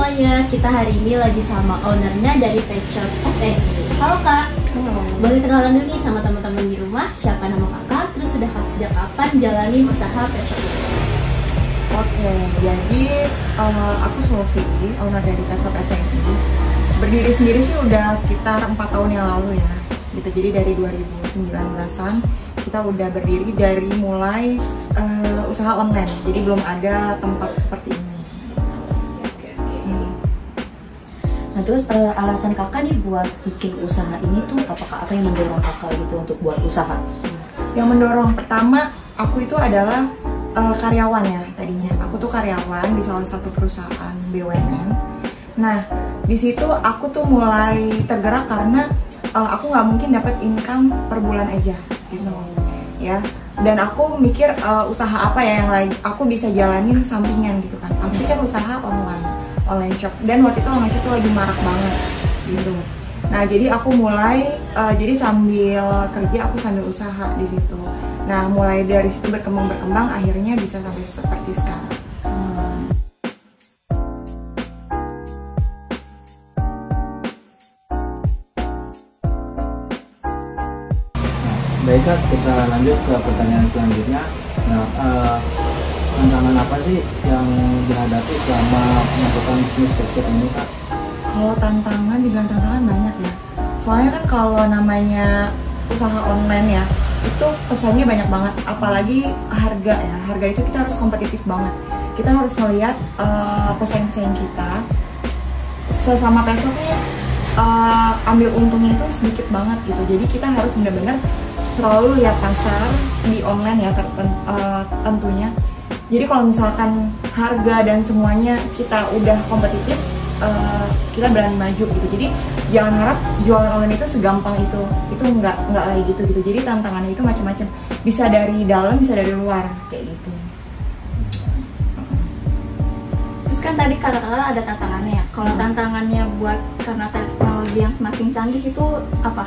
semuanya, kita hari ini lagi sama ownernya dari Pet Shop SNI. Halo Kak. Boleh kenalan dulu nih sama teman-teman di rumah, siapa nama Kakak, terus sudah sejak kapan jalanin usaha Pet Shop ini? Oke, jadi aku Sofi, owner dari Pet Shop SNI. Berdiri sendiri sih udah sekitar 4 tahun yang lalu ya. Gitu. Jadi dari 2019-an kita udah berdiri dari mulai usaha online. Jadi belum ada tempat seperti ini. Nah terus alasan kakak nih buat bikin usaha ini tuh apa yang mendorong kakak gitu untuk buat usaha? Yang mendorong pertama aku itu adalah karyawan ya tadinya. Aku tuh karyawan di salah satu perusahaan BUMN. Nah di situ aku tuh mulai tergerak karena aku nggak mungkin dapat income per bulan aja gitu ya. Dan aku mikir usaha apa ya yang lain aku bisa jalanin sampingan gitu kan. Pasti kan usaha online shop, dan waktu itu online shop tuh lagi marak banget gitu. Nah jadi aku mulai jadi sambil kerja aku sambil usaha di situ. Nah mulai dari situ berkembang akhirnya bisa sampai seperti sekarang. Baik Kak, kita lanjut ke pertanyaan selanjutnya. Nah, tantangan apa sih yang dihadapi selama melakukan bisnis pet shop ini Kak? Kalau dibilang tantangan banyak ya. Soalnya kan kalau namanya usaha online ya, itu pesannya banyak banget. Apalagi harga ya, harga itu kita harus kompetitif banget. Kita harus melihat pesaing-pesaing kita. Sesama pet shopnya ambil untungnya itu sedikit banget gitu. Jadi kita harus benar-benar selalu lihat pasar di online ya tentunya. Jadi kalau misalkan harga dan semuanya kita udah kompetitif, kita berani maju gitu. Jadi jangan harap jualan online itu segampang itu nggak kayak gitu. Jadi tantangannya itu macam-macam, bisa dari dalam bisa dari luar kayak gitu. Terus kan tadi kata-kata ada tantangannya ya. Kalau tantangannya buat karena teknologi yang semakin canggih itu apa?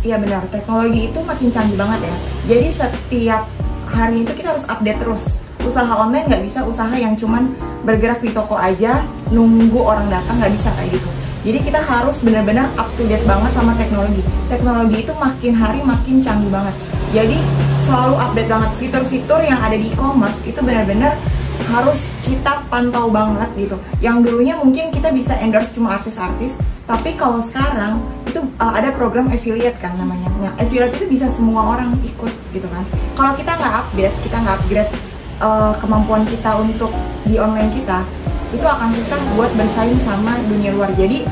Iya benar, teknologi itu makin canggih banget ya. Jadi setiap hari itu kita harus update terus. Usaha online nggak bisa usaha yang cuman bergerak di toko aja, nunggu orang datang, nggak bisa kayak gitu. Jadi kita harus benar-benar up to date banget sama teknologi. Teknologi itu makin hari makin canggih banget. Jadi selalu update banget fitur-fitur yang ada di e-commerce itu benar-benar harus kita pantau banget gitu. Yang dulunya mungkin kita bisa endorse cuma artis-artis, tapi kalau sekarang itu ada program affiliate kan namanya. Nah, affiliate itu bisa semua orang ikut gitu kan. Kalau kita nggak update, kita nggak upgrade kemampuan kita untuk di online kita, itu akan susah buat bersaing sama dunia luar. Jadi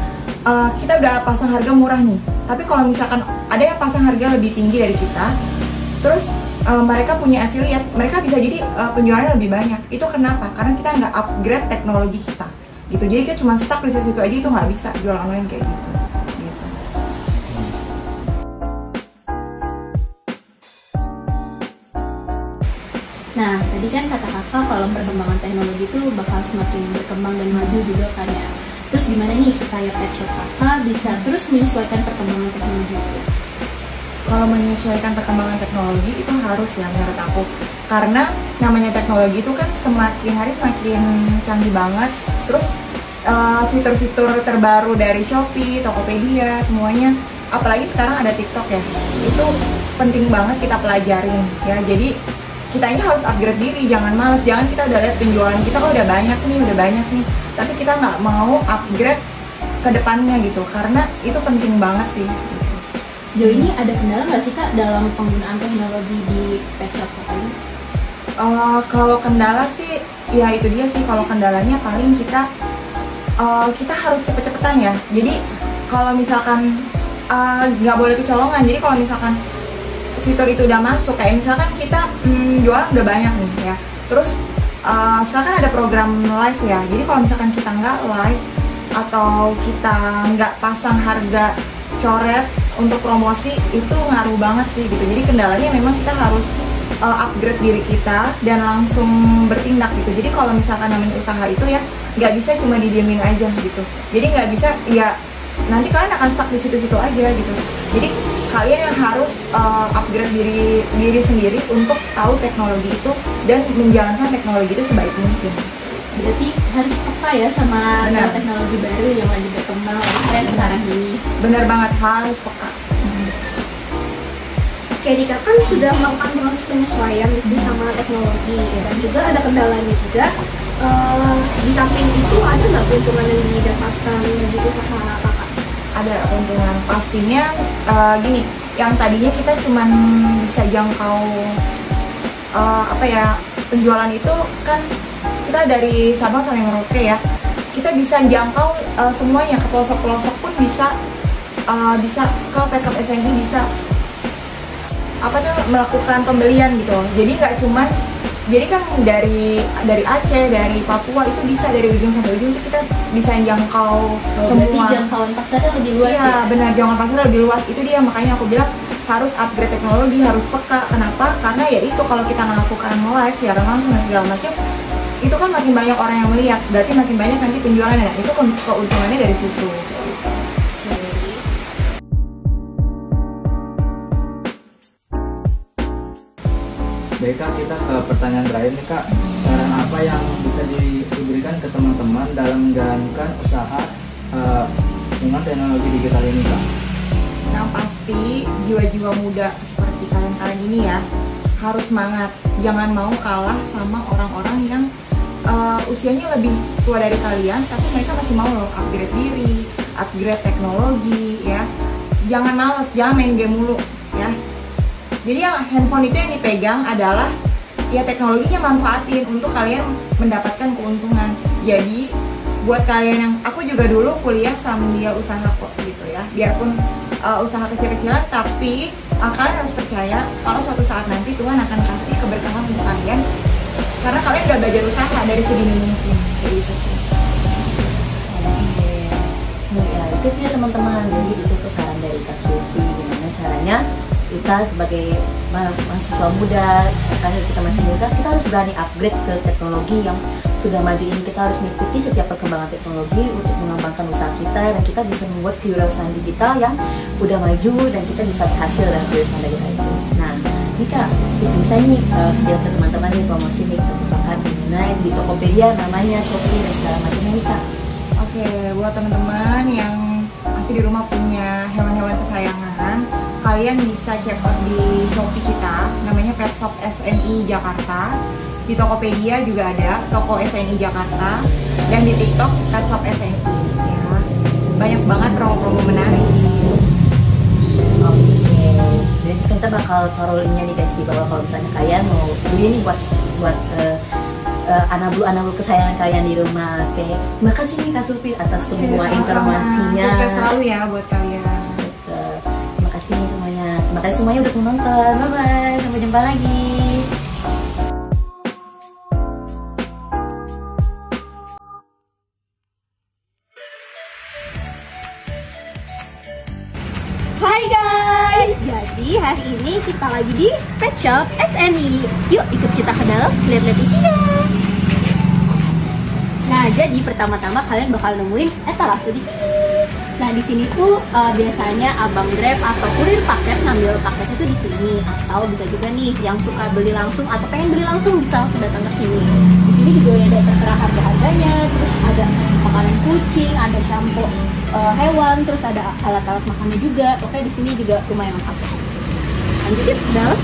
kita udah pasang harga murah nih, tapi kalau misalkan ada yang pasang harga lebih tinggi dari kita, terus mereka punya affiliate, mereka bisa jadi penjualannya lebih banyak. Itu kenapa? Karena kita nggak upgrade teknologi kita gitu. Jadi kita cuma stuck di situ aja, itu nggak bisa jual online kayak gitu. Nah, tadi kan kata kakak kalau perkembangan teknologi itu bakal semakin berkembang dan maju juga kan ya. Terus gimana nih supaya pet shop kakak bisa terus menyesuaikan perkembangan teknologi itu? Kalau menyesuaikan perkembangan teknologi itu harus ya menurut aku. Karena namanya teknologi itu kan semakin hari semakin canggih banget. Terus fitur-fitur terbaru dari Shopee, Tokopedia, semuanya. Apalagi sekarang ada TikTok ya. Itu penting banget kita pelajarin ya. Jadi kita ini harus upgrade diri, jangan malas, jangan kita udah lihat penjualan kita udah banyak nih, tapi kita nggak mau upgrade ke depannya gitu, karena itu penting banget sih. Sejauh ini ada kendala nggak sih Kak dalam penggunaan teknologi di pet shop kakak ini? Kalau kendala sih, ya itu dia sih, kalau kendalanya paling kita harus cepet-cepetan ya. Jadi kalau misalkan nggak boleh kecolongan, jadi kalau misalkan fitur itu udah masuk, kayak misalkan kita jualan udah banyak nih ya, terus sekarang kan ada program live ya, jadi kalau misalkan kita nggak live atau kita nggak pasang harga coret untuk promosi, itu ngaruh banget sih gitu. Jadi kendalanya memang kita harus upgrade diri kita dan langsung bertindak gitu. Jadi kalau misalkan namanya usaha itu ya nggak bisa cuma didiemin aja gitu, jadi nggak bisa ya nanti kalian akan stuck di situ-situ aja gitu. Jadi kalian yang harus upgrade diri sendiri untuk tahu teknologi itu dan menjalankan teknologi itu sebaik mungkin. Berarti harus peka ya sama Benar. teknologi baru yang lagi berkembang, lagi tren sekarang ini. Bener banget, harus peka. Kayak Dika kan sudah melakukan proses penyesuaian bisnis sama teknologi ya, dan juga ada kendalanya juga. Di samping itu ada nggak keuntungan yang didapatkan dari usaha kakak? Ada keuntungan pastinya. Gini, yang tadinya kita cuman bisa jangkau penjualan itu kan kita dari Sabang sampai Merauke ya, kita bisa jangkau semuanya, ke pelosok-pelosok pun bisa ke Petshop SNI bisa melakukan pembelian gitu. Jadi nggak cuman, jadi kan dari Aceh, dari Papua itu bisa, dari ujung sampai ujung itu kita bisa jangkau semua. Berarti jangkauan pasarnya lebih luas Iya, ya? benar, jangkauan pasarnya lebih luas. Itu dia, makanya aku bilang harus upgrade teknologi, harus peka. Kenapa? Karena ya itu, kalau kita melakukan live siaran langsung dan segala macam, itu kan makin banyak orang yang melihat, berarti makin banyak nanti penjualannya. Itu keuntungannya dari situ. Baik Kak, kita ke pertanyaan terakhir nih Kak. Saran apa yang bisa diberikan ke teman-teman dalam menjalankan usaha dengan teknologi digital ini Kak? Yang pasti jiwa-jiwa muda seperti kalian ini ya harus semangat, jangan mau kalah sama orang-orang yang usianya lebih tua dari kalian, tapi mereka masih mau loh upgrade diri, upgrade teknologi ya. Jangan males, jangan main game mulu ya. Jadi yang handphone itu yang dipegang adalah ya teknologinya, manfaatin untuk kalian mendapatkan keuntungan. Jadi buat kalian yang, aku juga dulu kuliah sambil usaha kok gitu ya, biarpun usaha kecil-kecilan, tapi kalian harus percaya kalau suatu saat nanti Tuhan akan kasih keberkahan untuk kalian, karena kalian udah belajar usaha dari sedini mungkin. Jadi itu sih. Ya, itu dia teman-teman. Jadi itu saran dari Kak Sufi, gimana caranya kita sebagai mahasiswa muda, karena kita masih muda, kita harus berani upgrade ke teknologi yang sudah maju ini. Kita harus mengikuti setiap perkembangan teknologi untuk mengembangkan usaha kita, dan kita bisa membuat kewirausahaan digital yang udah maju, dan kita bisa berhasil dalam kewirausahaan digital itu. Nah, ini Kak, bisa nih setiap teman-teman nih promosi nih tentang mengenai di Tokopedia, namanya Shopee dan segala macamnya nih Kak. Oke, buat teman-teman yang masih di rumah punya hewan-hewan kesayangan, kalian bisa check out di Shopee kita, namanya Petshop SNI Jakarta. Di Tokopedia juga ada, Toko SNI Jakarta, dan di TikTok Petshop SNI ya. Banyak banget promo-promo menarik. Oke, jadi kita bakal taruh linknya nih guys di bawah, kalau misalnya kalian mau beli nih buat anak-anak kesayangan kalian di rumah. Oke, terima kasih nih Kak Sufi atas semua informasinya. Sukses selalu ya buat kalian. Terima kasih nih semuanya. Terima kasih semuanya udah menonton. Bye bye, sampai jumpa lagi. Hai guys, jadi hari ini kita lagi di Petshop SNI. Yuk ikut kita ke dalam, lihat-lihat isinya. Nah, jadi pertama-tama kalian bakal nemuin etalase di sini. Nah, di sini tuh biasanya abang Grab atau kurir paket ngambil paket itu di sini, atau bisa juga nih yang suka beli langsung atau pengen beli langsung bisa langsung datang ke sini. Di sini juga ada tertera harga-harganya, terus ada makanan kucing, ada shampoo hewan, terus ada alat-alat makannya juga. Pokoknya di sini juga lumayan lengkap. Lanjut yuk ke dalam.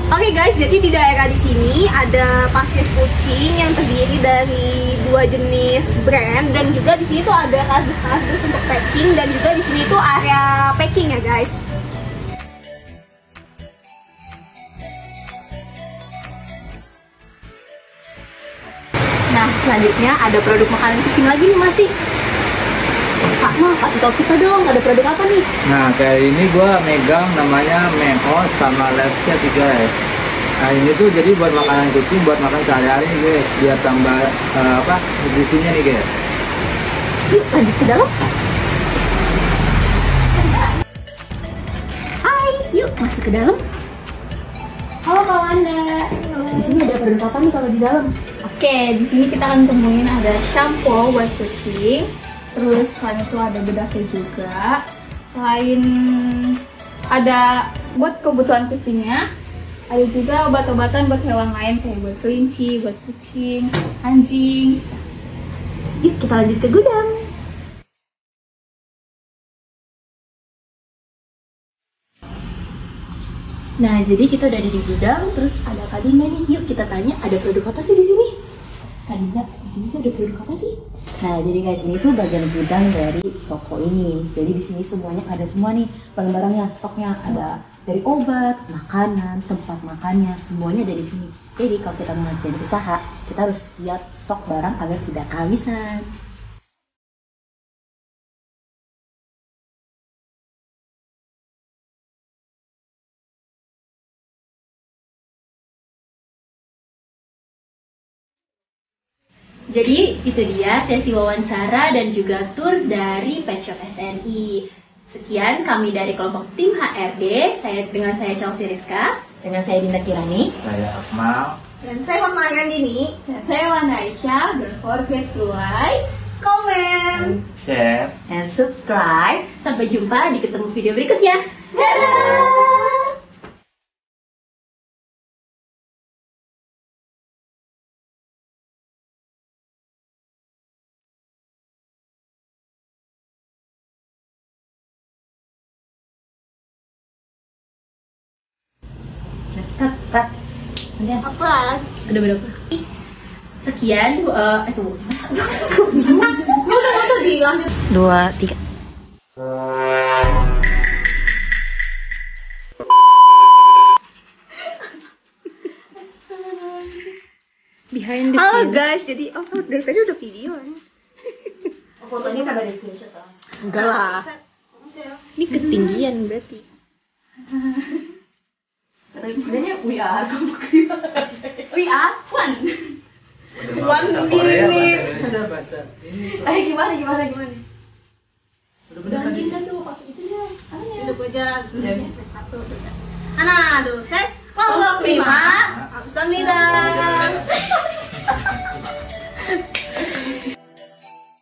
Oke guys, jadi di daerah di sini ada pasir kucing yang terdiri dari 2 jenis brand, dan juga di sini tuh ada kardus-kardus untuk packing, dan juga di sini tuh area packing ya guys. Nah, selanjutnya ada produk makanan kucing lagi nih masih. Kak, mau kasih tau kita dong, ada produk apa nih? Nah, kayak ini gue megang namanya Meho sama Lefce 3S. Nah, ini tuh jadi buat makanan kucing, buat makan sehari-hari nih guys, biar tambah nutrisinya nih guys. Yuk lanjut ke dalam. Hai, yuk masuk ke dalam. Halo Kak Wanda. Di sini ada produk apa nih kalau di dalam? Oke, di sini kita akan temuin ada shampoo buat kucing. Terus selain itu ada bedaknya juga. Selain ada buat kebutuhan kucingnya. Ada juga obat-obatan buat hewan lain kayak buat kelinci, buat kucing, anjing. Yuk kita lanjut ke gudang. Nah, jadi kita udah ada di gudang, terus ada Kak Dinda nih. Yuk kita tanya, ada produk apa sih di sini? Kak Dinda, di sini tuh ada produk apa sih? Nah, jadi guys, ini tuh bagian gudang dari toko ini. Jadi di sini semuanya ada semua nih barang-barangnya, stoknya ada dari obat, makanan, tempat makannya, semuanya ada di sini. Jadi kalau kita mau jadi usaha, kita harus siap stok barang agar tidak kehabisan. Jadi itu dia sesi wawancara dan juga tur dari Pet Shop SNI. Sekian kami dari kelompok tim HRD. Dengan saya Chelsea Rizka. Dengan saya Dinda Kirani. Saya Akmal. Dan saya Mama Randini. Dan saya Wana Aisyah. Don't forget to like, Komen. Share. And subscribe. Sampai jumpa di ketemu video berikutnya. Dadah! Cut. Apa? Ada berapa? Sekian, tunggu. Lu udah masa dilanjut? 2, 3. Behind the Halo scene. guys, jadi dari tadi udah video kan? Fotonya kagak di screenshot kan? Enggak lah. Ini ketinggian berarti. Sebenarnya we are. We are fun. One minute. Gimana? Udah kita tuh pas itu ya. Hidup aja. Satu. Anak, aduh, set. Kelompok 5. Kamsahamnida.